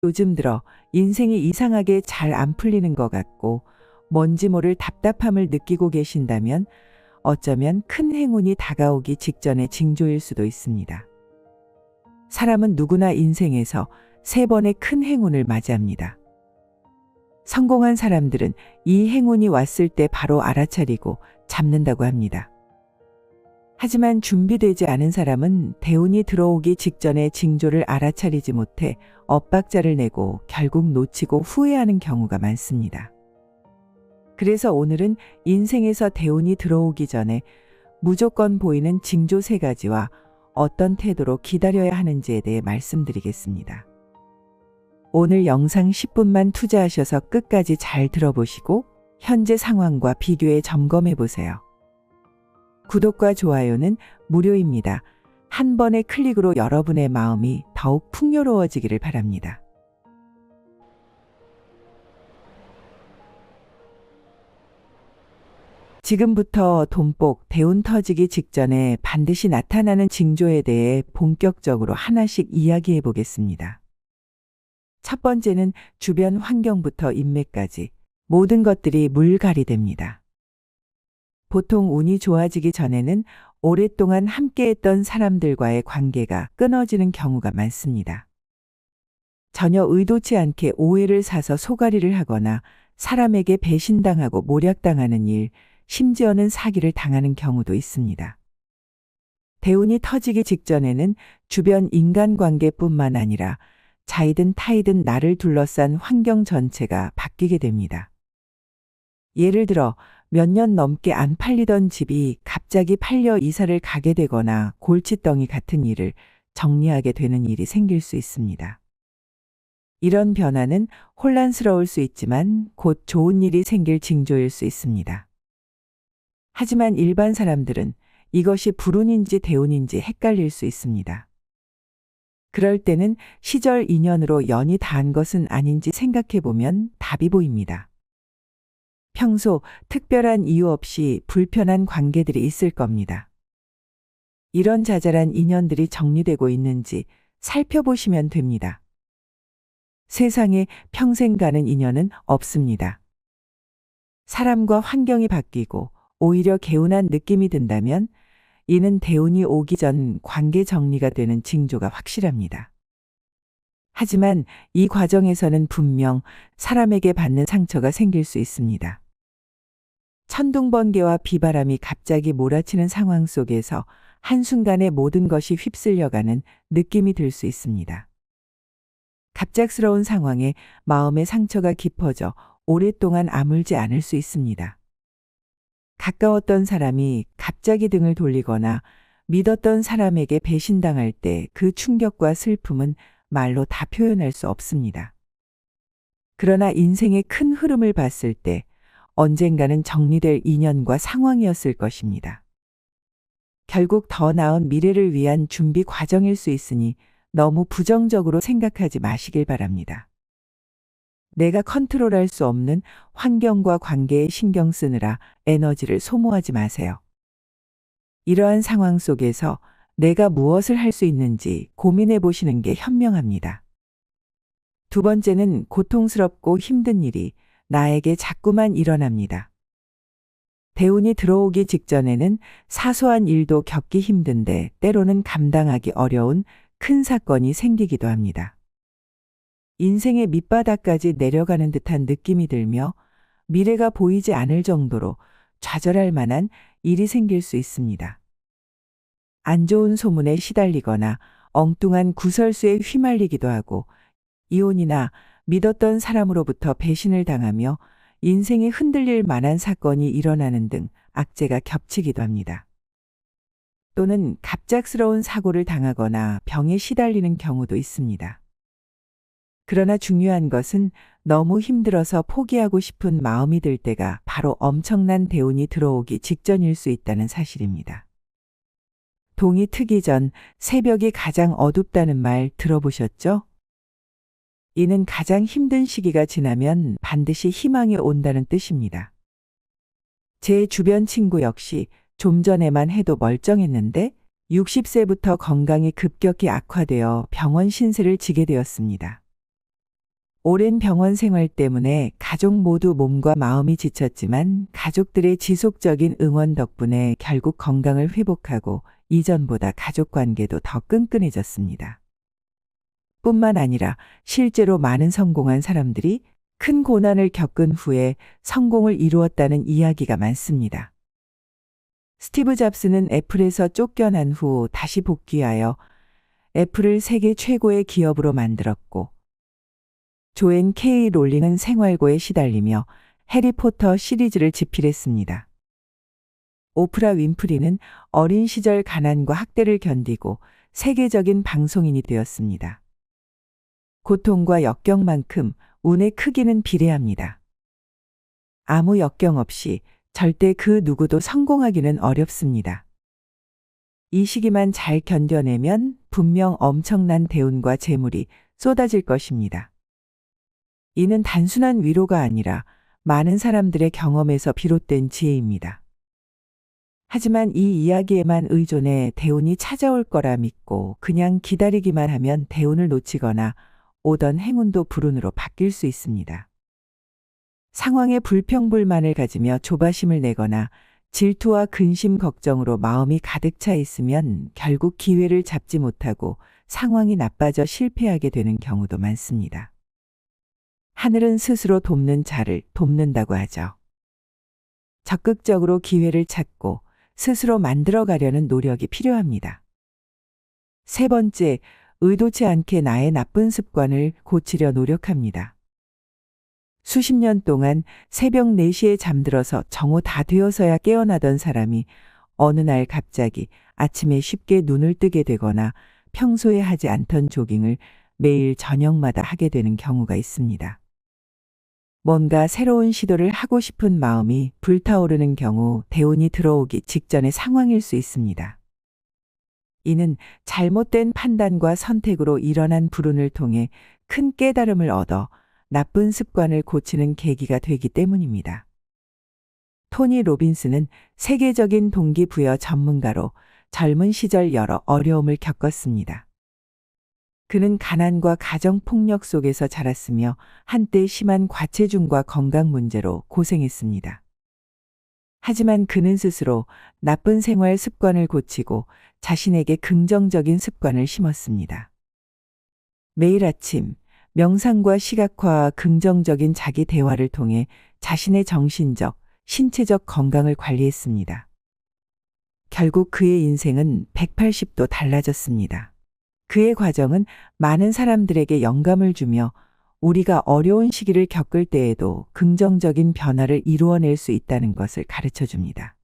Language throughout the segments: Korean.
요즘 들어 인생이 이상하게 잘 안 풀리는 것 같고 뭔지 모를 답답함을 느끼고 계신다면 어쩌면 큰 행운이 다가오기 직전의 징조일 수도 있습니다. 사람은 누구나 인생에서 세 번의 큰 행운을 맞이합니다. 성공한 사람들은 이 행운이 왔을 때 바로 알아차리고 잡는다고 합니다. 하지만 준비되지 않은 사람은 대운이 들어오기 직전에 징조를 알아차리지 못해 엇박자를 내고 결국 놓치고 후회하는 경우가 많습니다. 그래서 오늘은 인생에서 대운이 들어오기 전에 무조건 보이는 징조 3가지와 어떤 태도로 기다려야 하는지에 대해 말씀드리겠습니다. 오늘 영상 10분만 투자하셔서 끝까지 잘 들어보시고 현재 상황과 비교해 점검해 보세요. 구독과 좋아요는 무료입니다. 한 번의 클릭으로 여러분의 마음이 더욱 풍요로워지기를 바랍니다. 지금부터 돈복, 대운 터지기 직전에 반드시 나타나는 징조에 대해 본격적으로 하나씩 이야기해 보겠습니다. 첫 번째는 주변 환경부터 인맥까지 모든 것들이 물갈이 됩니다. 보통 운이 좋아지기 전에는 오랫동안 함께했던 사람들과의 관계가 끊어지는 경우가 많습니다. 전혀 의도치 않게 오해를 사서 소가리를 하거나 사람에게 배신당하고 모략당하는 일, 심지어는 사기를 당하는 경우도 있습니다. 대운이 터지기 직전에는 주변 인간관계뿐만 아니라 자이든 타이든 나를 둘러싼 환경 전체가 바뀌게 됩니다. 예를 들어 몇 년 넘게 안 팔리던 집이 갑자기 팔려 이사를 가게 되거나 골칫덩이 같은 일을 정리하게 되는 일이 생길 수 있습니다. 이런 변화는 혼란스러울 수 있지만 곧 좋은 일이 생길 징조일 수 있습니다. 하지만 일반 사람들은 이것이 불운인지 대운인지 헷갈릴 수 있습니다. 그럴 때는 시절 인연으로 연이 닿은 것은 아닌지 생각해 보면 답이 보입니다. 평소 특별한 이유 없이 불편한 관계들이 있을 겁니다. 이런 자잘한 인연들이 정리되고 있는지 살펴보시면 됩니다. 세상에 평생 가는 인연은 없습니다. 사람과 환경이 바뀌고 오히려 개운한 느낌이 든다면 이는 대운이 오기 전 관계 정리가 되는 징조가 확실합니다. 하지만 이 과정에서는 분명 사람에게 받는 상처가 생길 수 있습니다. 천둥번개와 비바람이 갑자기 몰아치는 상황 속에서 한순간에 모든 것이 휩쓸려가는 느낌이 들 수 있습니다. 갑작스러운 상황에 마음의 상처가 깊어져 오랫동안 아물지 않을 수 있습니다. 가까웠던 사람이 갑자기 등을 돌리거나 믿었던 사람에게 배신당할 때 그 충격과 슬픔은 말로 다 표현할 수 없습니다. 그러나 인생의 큰 흐름을 봤을 때 언젠가는 정리될 인연과 상황이었을 것입니다. 결국 더 나은 미래를 위한 준비 과정일 수 있으니 너무 부정적으로 생각하지 마시길 바랍니다. 내가 컨트롤할 수 없는 환경과 관계에 신경 쓰느라 에너지를 소모하지 마세요. 이러한 상황 속에서 내가 무엇을 할 수 있는지 고민해 보시는 게 현명합니다. 두 번째는 고통스럽고 힘든 일이 나에게 자꾸만 일어납니다. 대운이 들어오기 직전에는 사소한 일도 겪기 힘든데 때로는 감당하기 어려운 큰 사건이 생기기도 합니다. 인생의 밑바닥까지 내려가는 듯한 느낌이 들며 미래가 보이지 않을 정도로 좌절할 만한 일이 생길 수 있습니다. 안 좋은 소문에 시달리거나 엉뚱한 구설수에 휘말리기도 하고 이혼이나 믿었던 사람으로부터 배신을 당하며 인생이 흔들릴 만한 사건이 일어나는 등 악재가 겹치기도 합니다. 또는 갑작스러운 사고를 당하거나 병에 시달리는 경우도 있습니다. 그러나 중요한 것은 너무 힘들어서 포기하고 싶은 마음이 들 때가 바로 엄청난 대운이 들어오기 직전일 수 있다는 사실입니다. 동이 트기 전 새벽이 가장 어둡다는 말 들어보셨죠? 이는 가장 힘든 시기가 지나면 반드시 희망이 온다는 뜻입니다. 제 주변 친구 역시 좀 전에만 해도 멀쩡했는데 60세부터 건강이 급격히 악화되어 병원 신세를 지게 되었습니다. 오랜 병원 생활 때문에 가족 모두 몸과 마음이 지쳤지만 가족들의 지속적인 응원 덕분에 결국 건강을 회복하고 이전보다 가족 관계도 더 끈끈해졌습니다. 뿐만 아니라 실제로 많은 성공한 사람들이 큰 고난을 겪은 후에 성공을 이루었다는 이야기가 많습니다. 스티브 잡스는 애플에서 쫓겨난 후 다시 복귀하여 애플을 세계 최고의 기업으로 만들었고, 조앤 K 롤링은 생활고에 시달리며 해리포터 시리즈를 집필했습니다. 오프라 윈프리는 어린 시절 가난과 학대를 견디고 세계적인 방송인이 되었습니다. 고통과 역경만큼 운의 크기는 비례합니다. 아무 역경 없이 절대 그 누구도 성공하기는 어렵습니다. 이 시기만 잘 견뎌내면 분명 엄청난 대운과 재물이 쏟아질 것입니다. 이는 단순한 위로가 아니라 많은 사람들의 경험에서 비롯된 지혜입니다. 하지만 이 이야기에만 의존해 대운이 찾아올 거라 믿고 그냥 기다리기만 하면 대운을 놓치거나 오던 행운도 불운으로 바뀔 수 있습니다. 상황에 불평불만을 가지며 조바심을 내거나 질투와 근심 걱정으로 마음이 가득 차 있으면 결국 기회를 잡지 못하고 상황이 나빠져 실패하게 되는 경우도 많습니다. 하늘은 스스로 돕는 자를 돕는다고 하죠. 적극적으로 기회를 찾고 스스로 만들어가려는 노력이 필요합니다. 세 번째, 의도치 않게 나의 나쁜 습관을 고치려 노력합니다. 수십 년 동안 새벽 4시에 잠들어서 정오 다 되어서야 깨어나던 사람이 어느 날 갑자기 아침에 쉽게 눈을 뜨게 되거나 평소에 하지 않던 조깅을 매일 저녁마다 하게 되는 경우가 있습니다. 뭔가 새로운 시도를 하고 싶은 마음이 불타오르는 경우 대운이 들어오기 직전의 상황일 수 있습니다. 이는 잘못된 판단과 선택으로 일어난 불운을 통해 큰 깨달음을 얻어 나쁜 습관을 고치는 계기가 되기 때문입니다. 토니 로빈스는 세계적인 동기부여 전문가로 젊은 시절 여러 어려움을 겪었습니다. 그는 가난과 가정폭력 속에서 자랐으며 한때 심한 과체중과 건강 문제로 고생했습니다. 하지만 그는 스스로 나쁜 생활 습관을 고치고 자신에게 긍정적인 습관을 심었습니다. 매일 아침 명상과 시각화와 긍정적인 자기 대화를 통해 자신의 정신적, 신체적 건강을 관리했습니다. 결국 그의 인생은 180도 달라졌습니다. 그의 과정은 많은 사람들에게 영감을 주며 우리가 어려운 시기를 겪을 때에도 긍정적인 변화를 이루어낼 수 있다는 것을 가르쳐 줍니다.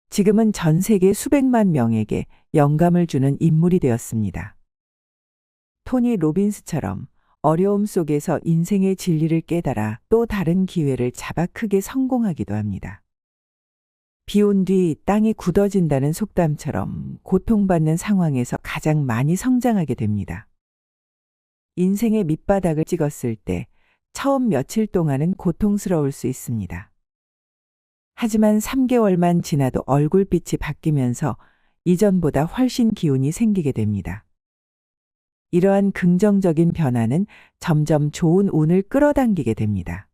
지금은 전 세계 수백만 명에게 영감을 주는 인물이 되었습니다. 토니 로빈스처럼 어려움 속에서 인생의 진리를 깨달아 또 다른 기회를 잡아 크게 성공하기도 합니다. 비 온 뒤 땅이 굳어진다는 속담처럼 고통받는 상황에서 가장 많이 성장하게 됩니다. 인생의 밑바닥을 찍었을 때 처음 며칠 동안은 고통스러울 수 있습니다. 하지만 3개월만 지나도 얼굴빛이 바뀌면서 이전보다 훨씬 기운이 생기게 됩니다. 이러한 긍정적인 변화는 점점 좋은 운을 끌어당기게 됩니다.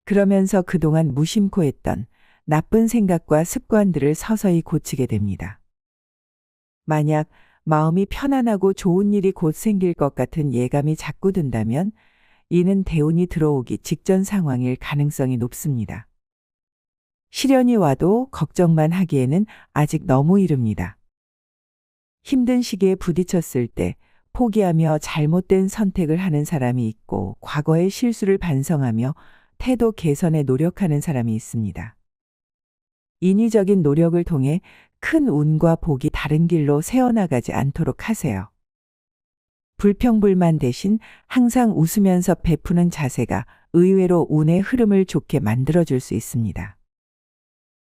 그러면서 그동안 무심코 했던 나쁜 생각과 습관들을 서서히 고치게 됩니다. 만약 마음이 편안하고 좋은 일이 곧 생길 것 같은 예감이 자꾸 든다면 이는 대운이 들어오기 직전 상황일 가능성이 높습니다. 시련이 와도 걱정만 하기에는 아직 너무 이릅니다. 힘든 시기에 부딪혔을 때 포기하며 잘못된 선택을 하는 사람이 있고 과거의 실수를 반성하며 태도 개선에 노력하는 사람이 있습니다. 인위적인 노력을 통해 큰 운과 복이 다른 길로 새어나가지 않도록 하세요. 불평불만 대신 항상 웃으면서 베푸는 자세가 의외로 운의 흐름을 좋게 만들어줄 수 있습니다.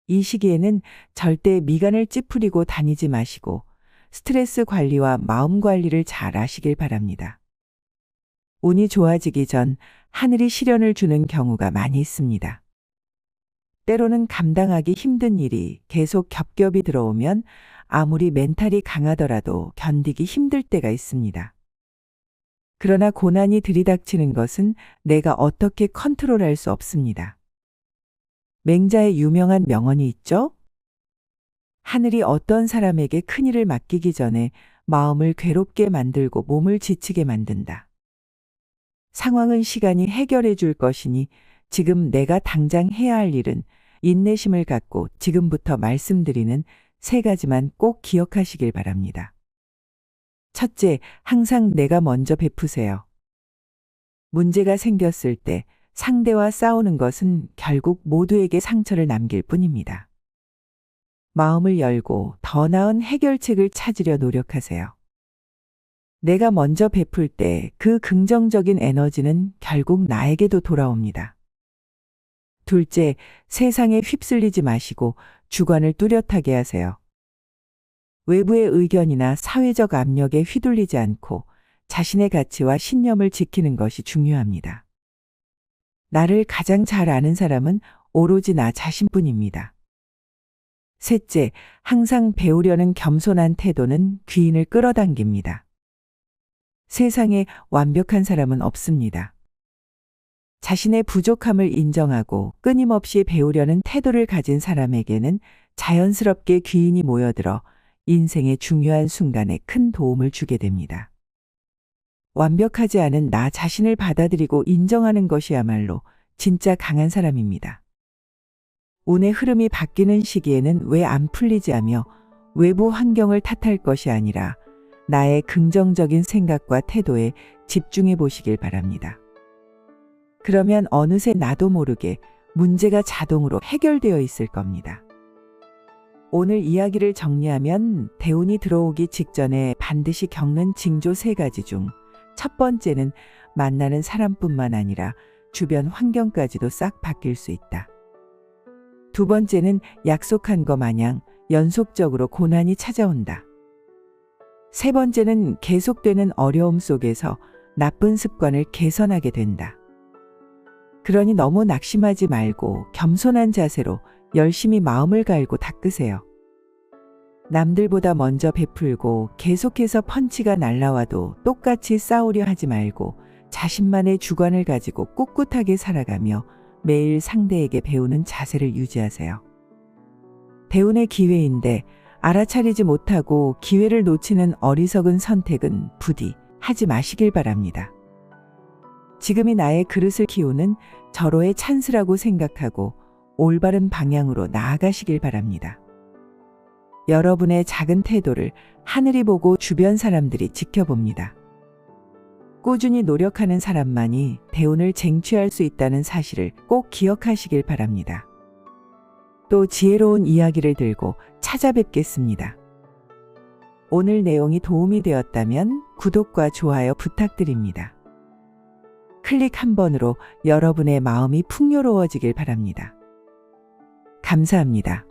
이 시기에는 절대 미간을 찌푸리고 다니지 마시고 스트레스 관리와 마음 관리를 잘 하시길 바랍니다. 운이 좋아지기 전 하늘이 시련을 주는 경우가 많이 있습니다. 때로는 감당하기 힘든 일이 계속 겹겹이 들어오면 아무리 멘탈이 강하더라도 견디기 힘들 때가 있습니다. 그러나 고난이 들이닥치는 것은 내가 어떻게 컨트롤할 수 없습니다. 맹자의 유명한 명언이 있죠? 하늘이 어떤 사람에게 큰일을 맡기기 전에 마음을 괴롭게 만들고 몸을 지치게 만든다. 상황은 시간이 해결해 줄 것이니 지금 내가 당장 해야 할 일은 인내심을 갖고 지금부터 말씀드리는 세 가지만 꼭 기억하시길 바랍니다. 첫째, 항상 내가 먼저 베푸세요. 문제가 생겼을 때 상대와 싸우는 것은 결국 모두에게 상처를 남길 뿐입니다. 마음을 열고 더 나은 해결책을 찾으려 노력하세요. 내가 먼저 베풀 때 그 긍정적인 에너지는 결국 나에게도 돌아옵니다. 둘째, 세상에 휩쓸리지 마시고 주관을 뚜렷하게 하세요. 외부의 의견이나 사회적 압력에 휘둘리지 않고 자신의 가치와 신념을 지키는 것이 중요합니다. 나를 가장 잘 아는 사람은 오로지 나 자신뿐입니다. 셋째, 항상 배우려는 겸손한 태도는 귀인을 끌어당깁니다. 세상에 완벽한 사람은 없습니다. 자신의 부족함을 인정하고 끊임없이 배우려는 태도를 가진 사람에게는 자연스럽게 귀인이 모여들어 인생의 중요한 순간에 큰 도움을 주게 됩니다. 완벽하지 않은 나 자신을 받아들이고 인정하는 것이야말로 진짜 강한 사람입니다. 운의 흐름이 바뀌는 시기에는 왜 안 풀리지 하며 외부 환경을 탓할 것이 아니라 나의 긍정적인 생각과 태도에 집중해 보시길 바랍니다. 그러면 어느새 나도 모르게 문제가 자동으로 해결되어 있을 겁니다. 오늘 이야기를 정리하면 대운이 들어오기 직전에 반드시 겪는 징조 세 가지 중 첫 번째는 만나는 사람뿐만 아니라 주변 환경까지도 싹 바뀔 수 있다. 두 번째는 약속한 것 마냥 연속적으로 고난이 찾아온다. 세 번째는 계속되는 어려움 속에서 나쁜 습관을 개선하게 된다. 그러니 너무 낙심하지 말고 겸손한 자세로 열심히 마음을 갈고 닦으세요. 남들보다 먼저 베풀고 계속해서 펀치가 날라와도 똑같이 싸우려 하지 말고 자신만의 주관을 가지고 꿋꿋하게 살아가며 매일 상대에게 배우는 자세를 유지하세요. 대운의 기회인데 알아차리지 못하고 기회를 놓치는 어리석은 선택은 부디 하지 마시길 바랍니다. 지금이 나의 그릇을 키우는 절호의 찬스라고 생각하고 올바른 방향으로 나아가시길 바랍니다. 여러분의 작은 태도를 하늘이 보고 주변 사람들이 지켜봅니다. 꾸준히 노력하는 사람만이 대운을 쟁취할 수 있다는 사실을 꼭 기억하시길 바랍니다. 또 지혜로운 이야기를 들고 찾아뵙겠습니다. 오늘 내용이 도움이 되었다면 구독과 좋아요 부탁드립니다. 클릭 한 번으로 여러분의 마음이 풍요로워지길 바랍니다. 감사합니다.